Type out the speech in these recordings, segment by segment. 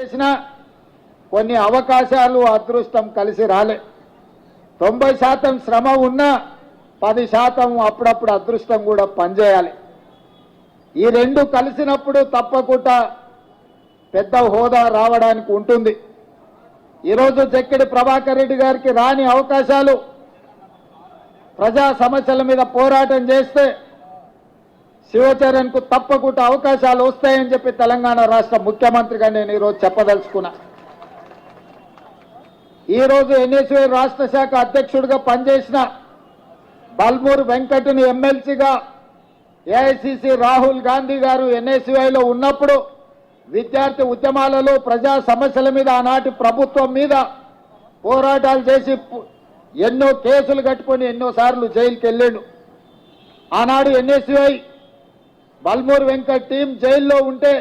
చేసిన కొన్ని అవకాశాలు అదృష్టం కలిసి రాలే. 90% శ్రమ ఉన్నా 10% అప్పుడప్పుడు అదృష్టం కూడా పనిచేయాలి. ఈ రెండు కలిసినప్పుడు తప్పకుండా పెద్ద హోదా రావడానికి ఉంటుంది. ఈరోజు జక్కిడి ప్రభాకర్ రెడ్డి గారికి రాని అవకాశాలు ప్రజా సమస్యల మీద పోరాటం చేస్తే శివచరణ్కు తప్పకుండా అవకాశాలు వస్తాయని చెప్పి తెలంగాణ రాష్ట్ర ముఖ్యమంత్రిగా నేను ఈరోజు చెప్పదలుచుకున్నా. ఈరోజు ఎన్ఎస్వై రాష్ట్ర శాఖ అధ్యక్షుడిగా పనిచేసిన బల్మూరు వెంకట్ని ఎమ్మెల్సీగా ఏఐసిసి రాహుల్ గాంధీ గారు ఎన్ఎస్వైలో ఉన్నప్పుడు విద్యార్థి ఉద్యమాలలో ప్రజా సమస్యల మీద ఆనాటి ప్రభుత్వం మీద పోరాటాలు చేసి ఎన్నో కేసులు కట్టుకొని ఎన్నోసార్లు జైలుకి వెళ్ళాడు. ఆనాడు ఎన్ఎస్వై బల్మూరు వెంకట్ టీం జైల్లో ఉంటే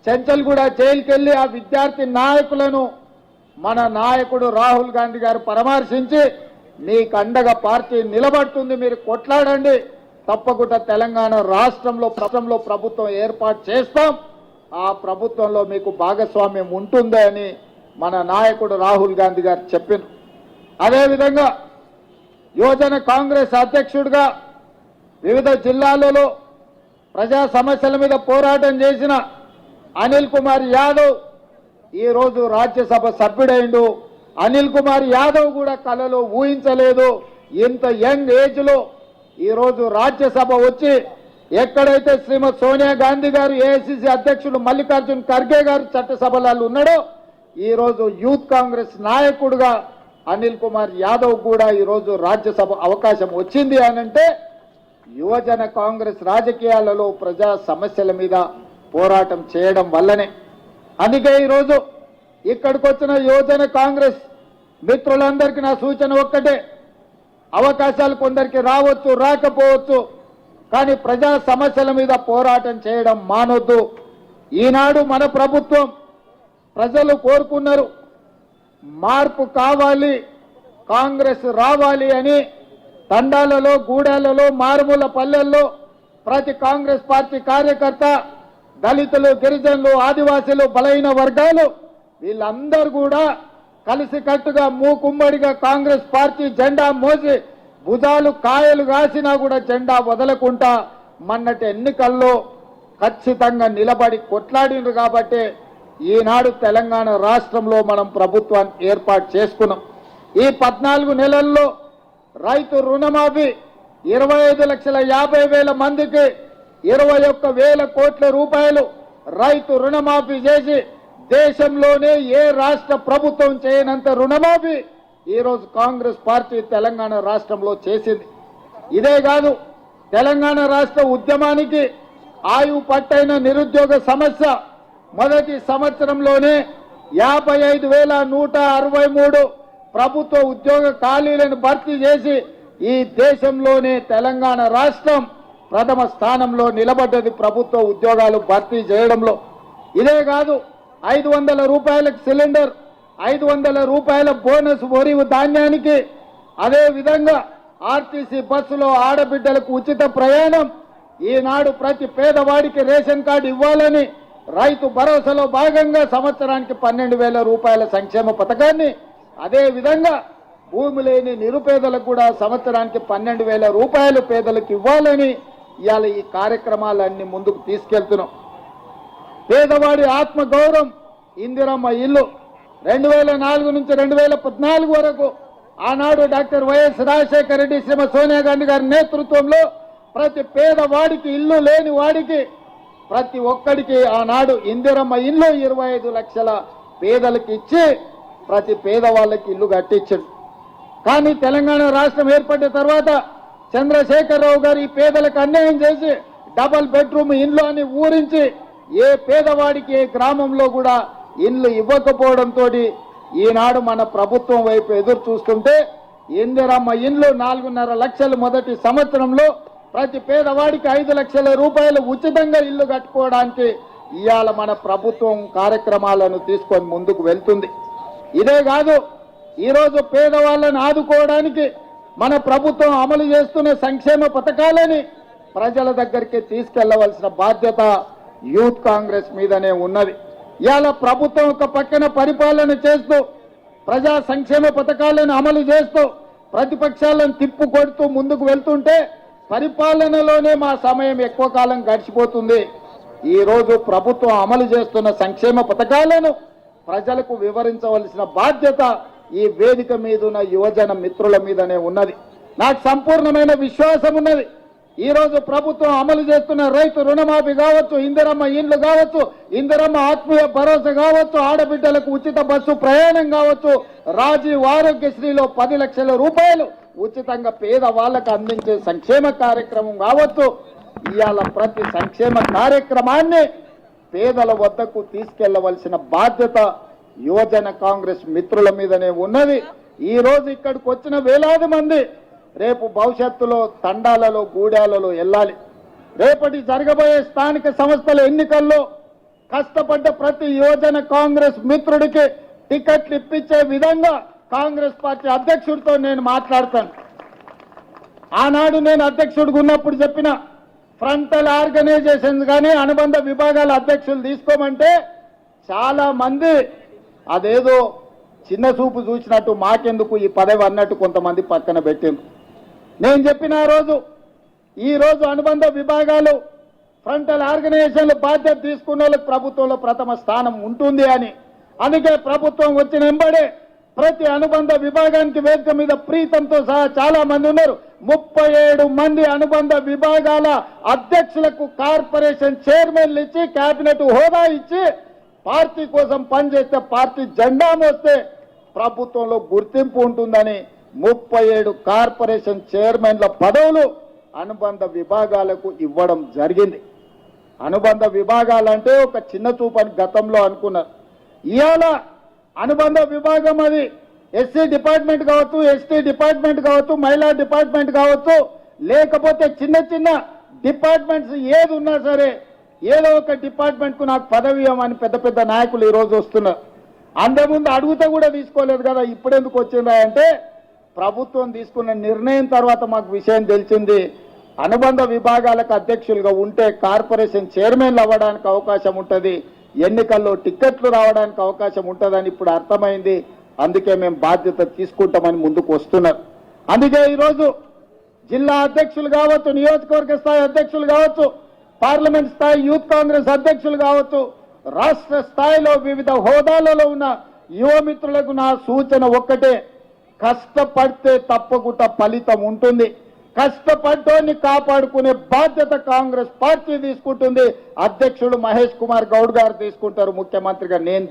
చెంచల్ కూడా జైలుకి వెళ్ళి ఆ విద్యార్థి నాయకులను మన నాయకుడు రాహుల్ గాంధీ గారు పరామర్శించి మీకు అండగా పార్టీ నిలబడుతుంది, మీరు కొట్లాడండి, తప్పకుండా తెలంగాణ రాష్ట్రంలో ప్రభుత్వం ఏర్పాటు చేస్తాం, ఆ ప్రభుత్వంలో మీకు భాగస్వామ్యం ఉంటుంది అని మన నాయకుడు రాహుల్ గాంధీ గారు చెప్పారు. అదేవిధంగా యువజన కాంగ్రెస్ అధ్యక్షుడిగా వివిధ జిల్లాలలో ప్రజా సమస్యల మీద పోరాటం చేసిన అనిల్ కుమార్ యాదవ్ ఈరోజు రాజ్యసభ సభ్యుడైండు. అనిల్ కుమార్ యాదవ్ కూడా కలలో ఊహించలేదు ఇంత యంగ్ ఏజ్లో ఈరోజు రాజ్యసభ వచ్చి ఎక్కడైతే శ్రీమతి సోనియా గాంధీ గారు, ఏఐసిసి అధ్యక్షుడు మల్లికార్జున్ ఖర్గే గారు చట్టసభలలో ఉన్నాడో ఈరోజు యూత్ కాంగ్రెస్ నాయకుడుగా అనిల్ కుమార్ యాదవ్ కూడా ఈరోజు రాజ్యసభ అవకాశం వచ్చింది అనంటే యువజన కాంగ్రెస్ రాజకీయాలలో ప్రజా సమస్యల మీద పోరాటం చేయడం వల్లనే. అందుకే ఈరోజు ఇక్కడికి వచ్చిన యువజన కాంగ్రెస్ మిత్రులందరికీ నా సూచన ఒక్కటే, అవకాశాలు కొందరికి రావచ్చు, రాకపోవచ్చు, కానీ ప్రజా సమస్యల మీద పోరాటం చేయడం మానొద్దు. ఈనాడు మన ప్రభుత్వం ప్రజలు కోరుకున్నారు, మార్పు కావాలి, కాంగ్రెస్ రావాలి అని తండాలలో, గూడాలలో, మారుమూల పల్లెల్లో ప్రతి కాంగ్రెస్ పార్టీ కార్యకర్త, దళితులు, గిరిజనులు, ఆదివాసీలు, బలహీన వర్గాలు వీళ్ళందరూ కూడా కలిసికట్టుగా మూకుమ్మడిగా కాంగ్రెస్ పార్టీ జెండా మోసి భుజాలు కాయలు కాసినా కూడా జెండా వదలకుండా మొన్నటి ఎన్నికల్లో ఖచ్చితంగా నిలబడి కొట్లాడినరు. కాబట్టి ఈనాడు తెలంగాణ రాష్ట్రంలో మనం ప్రభుత్వాన్ని ఏర్పాటు చేసుకున్నాం. ఈ 14 నెలల్లో రైతు రుణమాఫీ 25,50,000 మందికి 21,000 కోట్ల రూపాయలు రైతు రుణమాఫీ చేసి దేశంలోనే ఏ రాష్ట్ర ప్రభుత్వం చేయనంత రుణమాఫీ ఈరోజు కాంగ్రెస్ పార్టీ తెలంగాణ రాష్ట్రంలో చేసింది. ఇదే కాదు, తెలంగాణ రాష్ట్ర ఉద్యమానికి ఆయువు పట్టైన నిరుద్యోగ సమస్య మొదటి సంవత్సరంలోనే 55,163 ప్రభుత్వ ఉద్యోగ ఖాళీలను భర్తీ చేసి ఈ దేశంలోనే తెలంగాణ రాష్ట్రం ప్రథమ స్థానంలో నిలబడ్డది ప్రభుత్వ ఉద్యోగాలు భర్తీ చేయడంలో. ఇదే కాదు, 500 రూపాయలకు సిలిండర్, 500 రూపాయల బోనస్ వరి ధాన్యానికి, అదే విధంగా ఆర్టీసీ బస్సులో ఆడబిడ్డలకు ఉచిత ప్రయాణం, ఈనాడు ప్రతి పేదవాడికి రేషన్ కార్డు ఇవ్వాలని రైతు భరోసాలో భాగంగా సంవత్సరానికి 12,000 రూపాయల సంక్షేమ పథకాన్ని, అదే విధంగా భూమి లేని నిరుపేదలకు కూడా సంవత్సరానికి 12,000 రూపాయలు పేదలకు ఇవ్వాలని ఇవాళ ఈ కార్యక్రమాలన్నీ ముందుకు తీసుకెళ్తున్నాం. పేదవాడి ఆత్మగౌరవం, ఇందిరమ్మ ఇల్లు 2004 నుంచి 2014 వరకు ఆనాడు డాక్టర్ వైఎస్ రాజశేఖర రెడ్డి, శ్రీమతి సోనియా గాంధీ గారి నేతృత్వంలో ప్రతి పేదవాడికి, ఇల్లు లేని వాడికి ప్రతి ఒక్కడికి ఆనాడు ఇందిరమ్మ ఇల్లు 25 లక్షల పేదలకు ఇచ్చి ప్రతి పేదవాళ్ళకి ఇల్లు కట్టించాడు. కానీ తెలంగాణ రాష్ట్రం ఏర్పడిన తర్వాత చంద్రశేఖరరావు గారు ఈ పేదలకు అన్యాయం చేసి డబల్ బెడ్రూమ్ ఇల్లు అని ఊరించి ఏ పేదవాడికి ఏ గ్రామంలో కూడా ఇల్లు ఇవ్వకపోవడంతో ఈనాడు మన ప్రభుత్వం వైపు ఎదురు చూస్తుంటే ఇందిరమ్మ ఇల్లు 4.5 లక్షలు మొదటి సంవత్సరంలో ప్రతి పేదవాడికి 5 లక్షల రూపాయలు ఉచితంగా ఇల్లు కట్టుకోవడానికి ఇవాళ మన ప్రభుత్వం కార్యక్రమాలను తీసుకొని ముందుకు వెళ్తుంది. ఇదే కాదు, ఈరోజు పేదవాళ్ళని ఆదుకోవడానికి మన ప్రభుత్వం అమలు చేస్తున్న సంక్షేమ పథకాలని ప్రజల దగ్గరికి తీసుకెళ్లవలసిన బాధ్యత యూత్ కాంగ్రెస్ మీదనే ఉన్నది. ఇవాళ ప్రభుత్వం ఒక పక్కన పరిపాలన చేస్తూ ప్రజా సంక్షేమ పథకాలను అమలు చేస్తూ ప్రతిపక్షాలను తిప్పు కొడుతూ ముందుకు వెళ్తుంటే పరిపాలనలోనే మా సమయం ఎక్కువ కాలం గడిచిపోతుంది. ఈ రోజు ప్రభుత్వం అమలు చేస్తున్న సంక్షేమ పథకాలను ప్రజలకు వివరించవలసిన బాధ్యత ఈ వేదిక మీద ఉన్న యువజన మిత్రుల మీదనే ఉన్నది. నాకు సంపూర్ణమైన విశ్వాసం ఉన్నది. ఈ రోజు ప్రభుత్వం అమలు చేస్తున్న రైతు రుణమాఫీ కావచ్చు, ఇందిరమ్మ ఇండ్లు కావచ్చు, ఇందిరమ్మ ఆత్మీయ భరోసా కావచ్చు, ఆడబిడ్డలకు ఉచిత బస్సు ప్రయాణం కావచ్చు, రాజీవ్ ఆరోగ్యశ్రీలో 10 లక్షల రూపాయలు ఉచితంగా పేద వాళ్ళకు అందించే సంక్షేమ కార్యక్రమం కావచ్చు. ఇవాళ ప్రతి సంక్షేమ కార్యక్రమాన్ని పేదల వద్దకు తీసుకెళ్లవలసిన బాధ్యత యువజన కాంగ్రెస్ మిత్రుల మీదనే ఉన్నది. ఈ రోజు ఇక్కడికి వచ్చిన వేలాది మంది రేపు భవిష్యత్తులో తండాలలో గూడాలలో వెళ్ళాలి. రేపటి జరగబోయే స్థానిక సంస్థల ఎన్నికల్లో కష్టపడ్డ ప్రతి యువజన కాంగ్రెస్ మిత్రుడికి టికెట్లు ఇప్పించే విధంగా కాంగ్రెస్ పార్టీ అధ్యక్షుడితో నేను మాట్లాడతాను. ఆనాడు నేను అధ్యక్షుడిగా ఉన్నప్పుడు చెప్పిన ఫ్రంటల్ ఆర్గనైజేషన్స్ కానీ అనుబంధ విభాగాల అధ్యక్షులు తీసుకోమంటే చాలా మంది అదేదో చిన్న చూపు చూసినట్టు మాకెందుకు ఈ పదవి అన్నట్టు కొంతమంది పక్కన పెట్టింది. నేను చెప్పిన ఈ రోజు అనుబంధ విభాగాలు ఫ్రంటల్ ఆర్గనైజేషన్లు బాధ్యత తీసుకున్న వాళ్ళకి ప్రభుత్వంలో ప్రథమ స్థానం ఉంటుంది అని. అందుకే ప్రభుత్వం వచ్చిన వెంబడే ప్రతి అనుబంధ విభాగానికి వేదిక మీద ప్రీతంతో సహా చాలా మంది ఉన్నారు. 37 మంది అనుబంధ విభాగాల అధ్యక్షులకు కార్పొరేషన్ చైర్మన్లు ఇచ్చి కేబినెట్ హోదా ఇచ్చి పార్టీ కోసం పనిచేస్తే పార్టీ జెండా మోస్తే ప్రభుత్వంలో గుర్తింపు ఉంటుందని 37 కార్పొరేషన్ చైర్మన్ల పదవులు అనుబంధ విభాగాలకు ఇవ్వడం జరిగింది. అనుబంధ విభాగాలంటే ఒక చిన్న చూపని గతంలో అనుకున్నారు. ఇవాళ అనుబంధ విభాగం అది ఎస్సీ డిపార్ట్మెంట్ కావచ్చు, ఎస్టీ డిపార్ట్మెంట్ కావచ్చు, మహిళా డిపార్ట్మెంట్ కావచ్చు, లేకపోతే చిన్న చిన్న డిపార్ట్మెంట్స్ ఏది ఉన్నా సరే ఏదో ఒక డిపార్ట్మెంట్కు నాకు పదవి ఇవ్వమని పెద్ద పెద్ద నాయకులు ఈరోజు వస్తున్నారు. అంతకుముందు అడుగుతా కూడా తీసుకోలేదు కదా, ఇప్పుడు ఎందుకు వచ్చిందా అంటే ప్రభుత్వం తీసుకున్న నిర్ణయం తర్వాత మాకు విషయం తెలిసింది. అనుబంధ విభాగాలకు అధ్యక్షులుగా ఉంటే కార్పొరేషన్ చైర్మన్లు అవ్వడానికి అవకాశం ఉంటుంది, ఎన్నికల్లో టిక్కెట్లు రావడానికి అవకాశం ఉంటుందని ఇప్పుడు అర్థమైంది. అందుకే మేము బాధ్యత తీసుకుంటామని ముందుకు వస్తున్నారు. అందుకే ఈరోజు జిల్లా అధ్యక్షులు కావచ్చు, నియోజకవర్గ స్థాయి అధ్యక్షులు కావచ్చు, పార్లమెంట్ స్థాయి యూత్ కాంగ్రెస్ అధ్యక్షులు కావచ్చు, రాష్ట్ర స్థాయిలో వివిధ హోదాలలో ఉన్న యువ మిత్రులకు నా సూచన ఒక్కటే, కష్టపడితే తప్పకుండా ఫలితం ఉంటుంది. కష్టపడ్డోని కాపాడుకునే బాధ్యత కాంగ్రెస్ పార్టీ తీసుకుంటుంది. అధ్యక్షుడు మహేష్ కుమార్ గౌడ్ గారు తీసుకుంటారు, ముఖ్యమంత్రిగా నేను